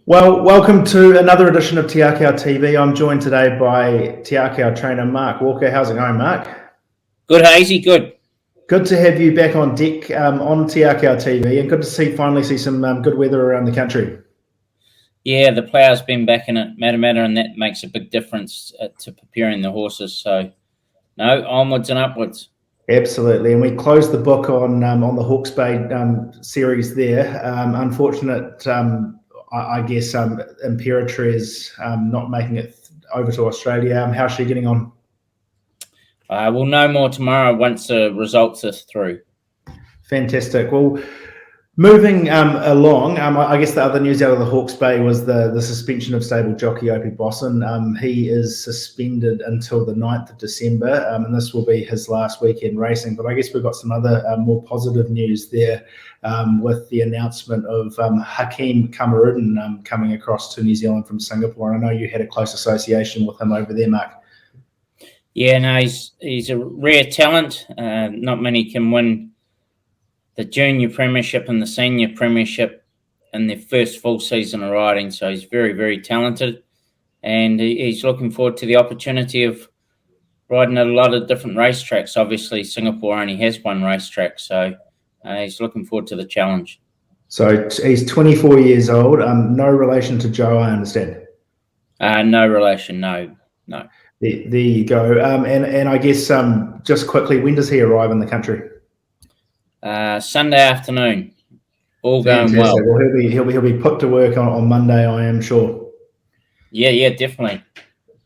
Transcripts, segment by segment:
Well, welcome to another edition of Te Akau TV. I'm joined today by Te Akau trainer Mark Walker. How's it going, Mark? Good, Hazy, good. Good to have you back on deck on Te Akau TV, and good to finally see some good weather around the country. Yeah, the plough's been back in it, matter, and that makes a big difference to preparing the horses. So, no, onwards and upwards. Absolutely, and we closed the book on the Hawke's Bay series there. Unfortunate, I guess, Imperatriz not making it over to Australia. How's she getting on? We'll know more tomorrow once the results are through. Fantastic. Well, moving along, I guess the other news out of the Hawke's Bay was the suspension of stable jockey Opie Bosson. He is suspended until the 9th of December, and this will be his last weekend racing. But I guess we've got some other more positive news there with the announcement of Hakeem Kamarudin coming across to New Zealand from Singapore. And I know you had a close association with him over there, Mark. Yeah, no, he's a rare talent. Not many can win the junior premiership and the senior premiership in their first full season of riding. So he's very, very talented, and he's looking forward to the opportunity of riding at a lot of different racetracks. Obviously, Singapore only has one racetrack, so he's looking forward to the challenge. So he's 24 years old. No relation to Joe, I understand. No relation, no. There you go. And I guess just quickly, when does he arrive in the country? Sunday afternoon. All Fantastic. going well. Well, he'll be put to work on Monday, I am sure. Yeah, definitely.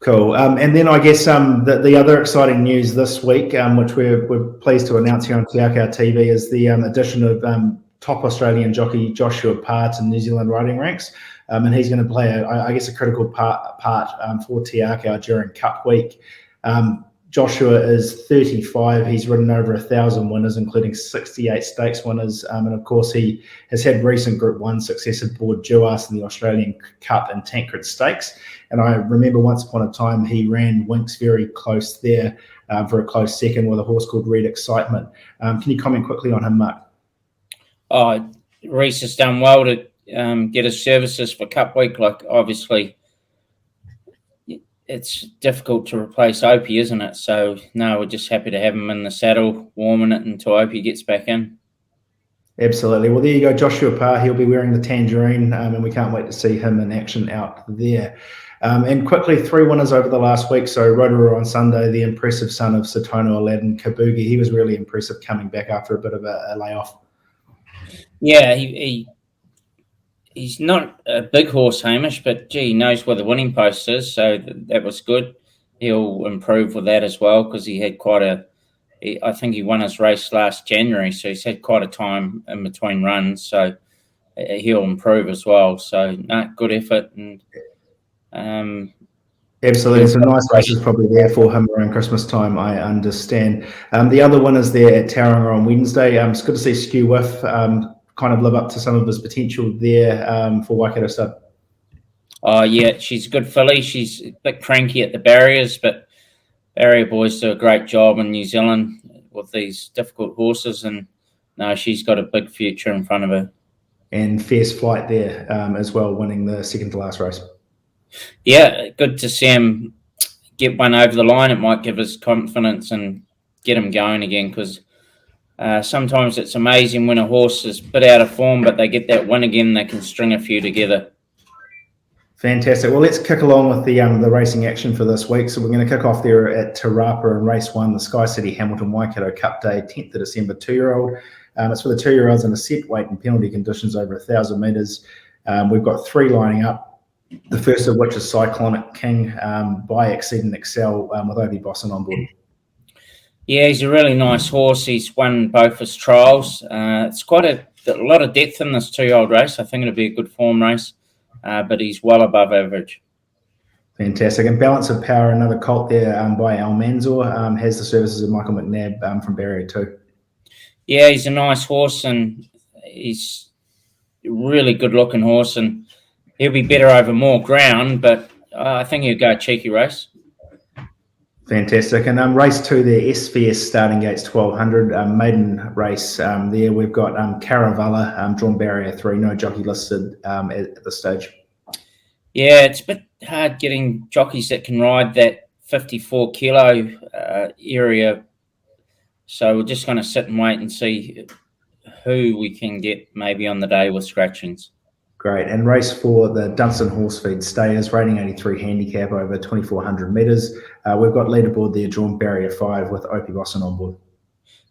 Cool. And then I guess the other exciting news this week, which we're pleased to announce here on Te Akau TV, is the addition of top Australian jockey Joshua Parr to New Zealand riding ranks. And he's going to play, I guess, a critical part for Te Akau during Cup Week. Joshua is 35. He's ridden over 1,000 winners, including 68 stakes winners. And of course, he has had recent Group 1 success aboard Duas in the Australian Cup and Tancred Stakes. And I remember once upon a time, he ran Winks very close there for a close second with a horse called Red Excitement. Can you comment quickly on him, Mark? Oh, Reese has done well to get his services for Cup Week. Like, obviously, it's difficult to replace Opie, isn't it? So, no, we're just happy to have him in the saddle, warming it until Opie gets back in. Absolutely. Well, there you go, Joshua Parr. He'll be wearing the tangerine, and we can't wait to see him in action out there. And quickly, 3 winners over the last week. So Rotorua on Sunday, the impressive son of Satono Aladdin Kabugi. He was really impressive coming back after a bit of a layoff. Yeah, he's not a big horse, Hamish, but gee, he knows where the winning post is, so that was good. He'll improve with that as well, because he had I think he won his race last January, so he's had quite a time in between runs, so he'll improve as well. So, good effort. And absolutely, some nice races probably there for him around Christmas time, I understand. The other winners there at Tauranga on Wednesday. It's good to see Skew Whiff kind of live up to some of his potential there for Waikato Stud. Oh, yeah, she's a good filly. She's a bit cranky at the barriers, but barrier boys do a great job in New Zealand with these difficult horses, and no, she's got a big future in front of her. And fierce flight there as well, winning the second to last race. Yeah, good to see him get one over the line. It might give us confidence and get him going again, because sometimes it's amazing when a horse is a bit out of form, but they get that win again, they can string a few together. Fantastic. Well, let's kick along with the racing action for this week. So we're going to kick off there at Tarapa in race 1, the Sky City Hamilton Waikato Cup Day, 10th of December, 2-year-old. It's for the 2-year-olds in a set weight and penalty conditions over 1,000 metres. We've got 3 lining up, the first of which is Cyclonic King by Exceed Excel with Opie Bosson on board. Yeah, he's a really nice horse. He's won both his trials. It's quite a lot of depth in this 2-year-old race. I think it'll be a good form race. But he's well above average. Fantastic. And Balance of Power, another colt there by Al Manzor, has the services of Michael McNabb from Barrier 2. Yeah, he's a nice horse, and he's a really good-looking horse, and he'll be better over more ground, but I think he'll go a cheeky race. Fantastic. And race 2 there, SVS starting gates 1,200, maiden race there. We've got Caravalla drawn barrier 3, no jockey listed at the stage. Yeah, it's a bit hard getting jockeys that can ride that 54 kilo area. So we're just going to sit and wait and see who we can get maybe on the day with scratchings. Great. And race 4, the Dunstan Horse Feed Stayers, rating 83 handicap over 2,400 metres. We've got leaderboard there, drawn barrier 5 with Opie Bosson on board.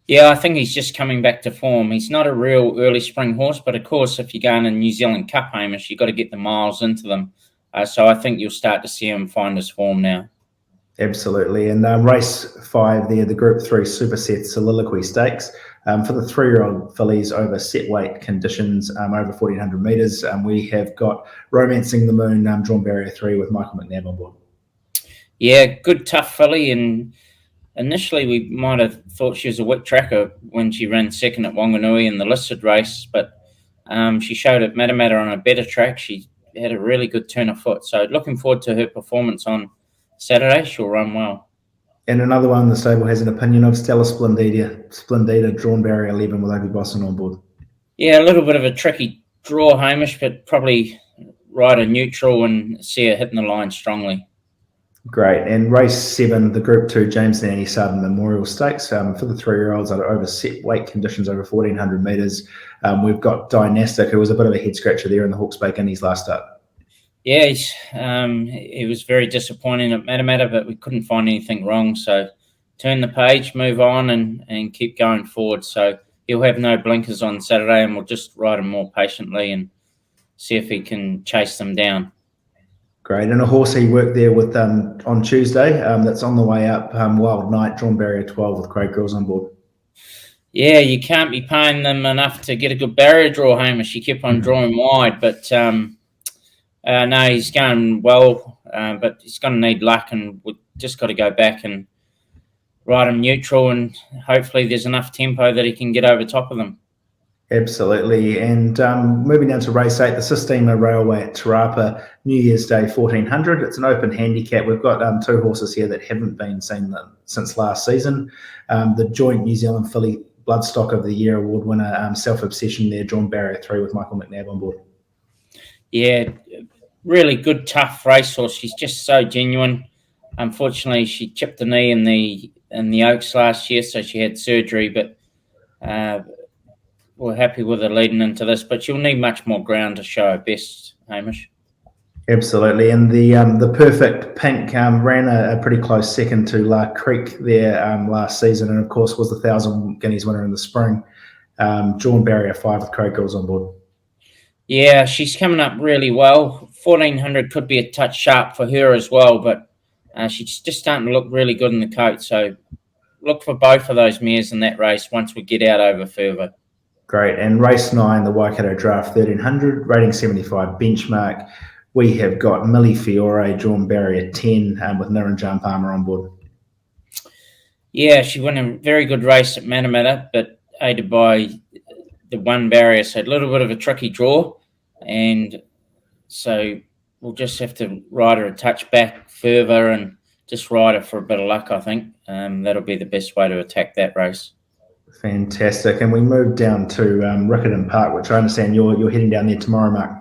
Yeah, I think he's just coming back to form. He's not a real early spring horse, but of course, if you're going to New Zealand Cup, Hamish, you've got to get the miles into them. So I think you'll start to see him find his form now. Absolutely. And race 5 there, the Group 3 Superset Soliloquy Stakes. For the 3-year-old fillies over set weight conditions, over 1,400 metres, we have got Romancing the Moon, drawn barrier 3 with Michael McNabb on board. Yeah, good tough filly, and initially we might have thought she was a wick tracker when she ran second at Wanganui in the listed race, but she showed at Matamata on a better track. She had a really good turn of foot. So looking forward to her performance on Saturday. She'll run well. And another one the stable has an opinion of, Stella Splendida, drawn barrier 11 with Opie Bosson on board. Yeah, a little bit of a tricky draw, Hamish, but probably ride a neutral and see her hitting the line strongly. Great. And race 7, the Group 2 James Nanny Sutton Memorial Stakes. For the 3-year-olds that are over set weight conditions over 1,400 metres, we've got Dynastic, who was a bit of a head scratcher there in the Hawke's Bay Guineas last start. Yeah, he was very disappointing at Matamata, but we couldn't find anything wrong. So turn the page, move on, and keep going forward. So he'll have no blinkers on Saturday, and we'll just ride him more patiently and see if he can chase them down. Great. And a horse he worked there with on Tuesday that's on the way up, Wild Knight, drawn barrier 12 with Craig Grills on board. Yeah, you can't be paying them enough to get a good barrier draw, Hamish. You keep on drawing wide, but no, he's going well, but he's going to need luck, and we've just got to go back and ride him neutral, and hopefully there's enough tempo that he can get over top of them. Absolutely. And moving down to race 8, the Sistema Railway at Tarapa, New Year's Day, 1,400. It's an open handicap. We've got 2 horses here that haven't been seen since last season. The joint New Zealand Filly Bloodstock of the Year award winner, Self Obsession there, drawn barrier 3 with Michael McNabb on board. Yeah, really good, tough racehorse. She's just so genuine. Unfortunately, she chipped the knee in the Oaks last year, so she had surgery, but we're happy with her leading into this, but she'll need much more ground to show her best, Hamish. Absolutely. And the Perfect Pink ran a pretty close second to La Creek there last season, and of course was the 1,000 Guineas winner in the spring. Drawn barrier 5 with Craig Grills on board. Yeah, she's coming up really well. 1,400 could be a touch sharp for her as well, but she's just starting to look really good in the coat. So look for both of those mares in that race once we get out over further. Great. And race 9, the Waikato Draft 1,300, rating 75 benchmark. We have got Millie Fiore, drawn barrier 10 with Niranjan Palmer on board. Yeah, she won a very good race at Matamata, but aided by the one barrier, so a little bit of a tricky draw, and so we'll just have to ride her a touch back further and just ride her for a bit of luck, I think. That'll be the best way to attack that race. Fantastic. And we move down to Riccarton Park, which I understand you're heading down there tomorrow, Mark.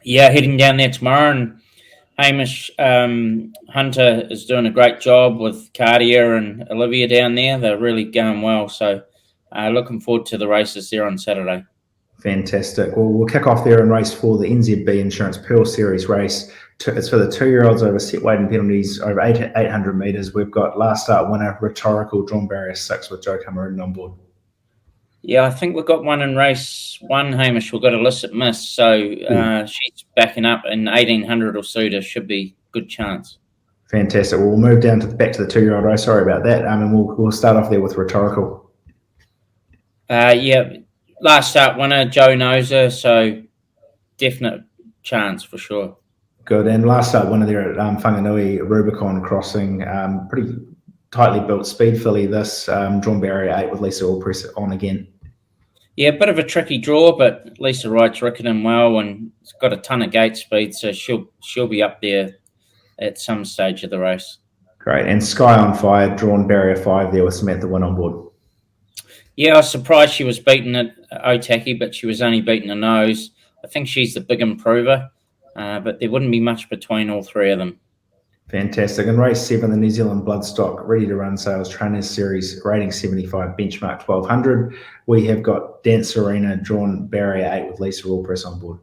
Yeah, heading down there tomorrow, and Hamish Hunter is doing a great job with Cardia and Olivia down there. They're really going well, so looking forward to the races there on Saturday. Fantastic. Well, we'll kick off there in race 4, the NZB Insurance Pearl Series race. It's for the 2-year-olds over set weight and penalties over 800 metres. We've got last start winner, Rhetorical, drawn barrier 6 with Joe Cameron on board. Yeah, I think we've got one in race 1, Hamish. We've got illicit miss, so she's backing up, and 1,800 will suit her. Should be a good chance. Fantastic. Well, we'll move down to back to the 2-year-old race. Sorry about that. And we'll start off there with Rhetorical. Yeah, last start winner, Joe knows her, so definite chance for sure. Good. And last start winner there at Whanganui, Rubicon Crossing. Pretty tightly built speed filly this, drawn barrier 8 with Lisa Allpress on again. Yeah, a bit of a tricky draw, but Lisa rides Riccarton well, and it's got a ton of gate speed, so she'll be up there at some stage of the race. Great. And Sky on Fire, drawn barrier 5 there with Samantha Wynn on board. Yeah, I was surprised she was beaten at Otaki, but she was only beaten a nose. I think she's the big improver. but there wouldn't be much between all three of them. Fantastic. And race 7, the New Zealand Bloodstock Ready to Run Sales Trainers Series, rating 75, benchmark 1200. We have got Dance Arena drawn barrier 8 with Lisa Allpress on board.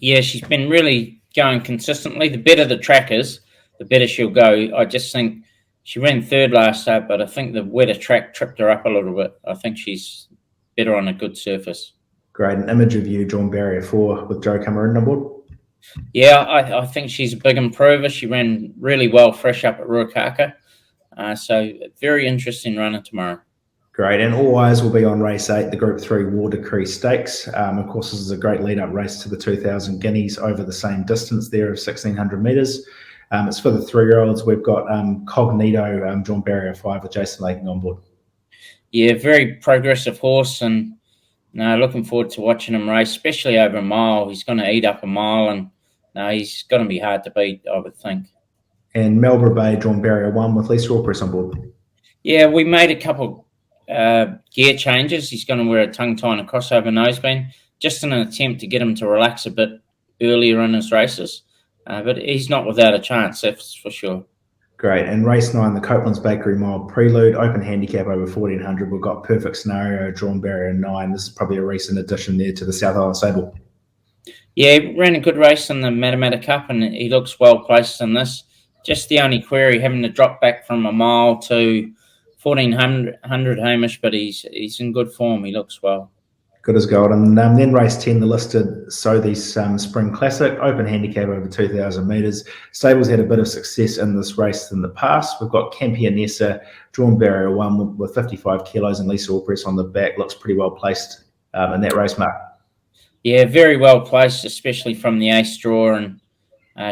Yeah, she's been really going consistently. The better the track is, the better she'll go. I just think she ran third last start, but I think the wetter track tripped her up a little bit. I think she's better on a good surface. Great. An image of you drawn barrier 4 with Joe Cameron on board. Yeah, I think she's a big improver. She ran really well fresh up at Ruakaka. So very interesting runner tomorrow. Great. And all eyes will be on race 8, the Group 3 Water Creek Stakes. Of course, this is a great lead-up race to the 2,000 guineas over the same distance there of 1,600 metres. It's for the 3-year-olds. We've got Cognito drawn barrier 5 with Jason Laking on board. Yeah, very progressive horse, and looking forward to watching him race, especially over a mile. He's going to eat up a mile, and he's going to be hard to beat, I would think. And Melbourne Bay drawn barrier 1 with Lisa Allpress on board. Yeah, we made a couple gear changes. He's going to wear a tongue tie and a crossover noseband, just in an attempt to get him to relax a bit earlier in his races. But he's not without a chance, that's for sure. Great. And race 9, the Copeland's Bakery Mile Prelude, open handicap over 1,400. We've got Perfect Scenario, drawn barrier 9. This is probably a recent addition there to the South Island stable. Yeah, he ran a good race in the Matamata Cup, and he looks well placed in this. Just the only query, having to drop back from a mile to 1,400 Hamish, but he's in good form. He looks well. Good as gold. And then race 10, the listed Sotheby's Spring Classic, open handicap over 2,000 metres. Stables had a bit of success in this race in the past. We've got Campionessa, drawn barrier 1 with 55 kilos, and Lisa Allpress on the back. Looks pretty well placed in that race, Mark. Yeah, very well placed, especially from the ace draw, and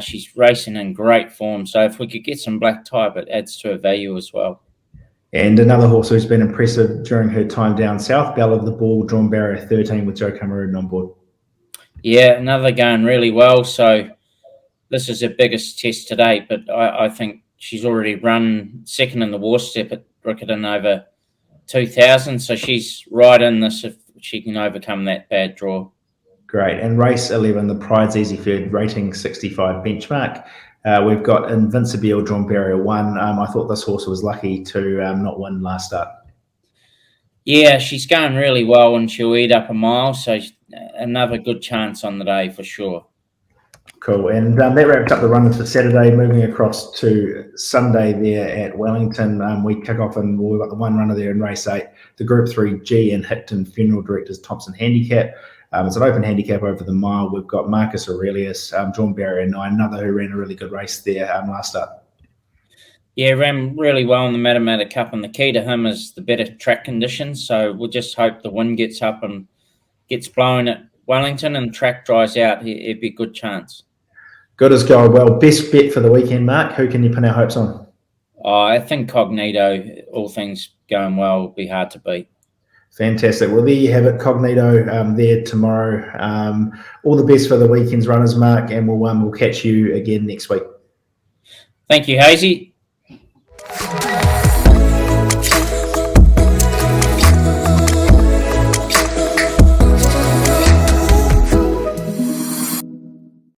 she's racing in great form. So if we could get some black type, it adds to her value as well. And another horse who's been impressive during her time down south, Belle of the Ball, drawn barrier 13 with Joe Cameron on board. Yeah, another going really well. So this is her biggest test to date, but I think she's already run second in the war step at Riccarton over 2,000. So she's right in this if she can overcome that bad draw. Great. And race 11, the Pride's Easy Third, rating 65 benchmark. We've got Invincible drawn barrier 1. I thought this horse was lucky to not win last start. Yeah, she's going really well, and she'll eat up a mile. So another good chance on the day for sure. Cool. And that wrapped up the run for Saturday. Moving across to Sunday there at Wellington, we kick off and we've got the one runner there in race 8, the Group 3 G and Hickton Funeral Directors Thompson Handicap. It's an open handicap over the mile. We've got Marcus Aurelius, drawn barrier 9, another who ran a really good race there last start. Yeah, ran really well in the Matamata Cup, and the key to him is the better track conditions. So we'll just hope the wind gets up and gets blown at Wellington and the track dries out. It'd be a good chance. Good as gold. Well, best bet for the weekend, Mark. Who can you pin our hopes on? I think Cognito, all things going well, will be hard to beat. Fantastic. Well, there you have it. Cognito there tomorrow. All the best for the weekend's runners, Mark, and we'll catch you again next week. Thank you, Hazy.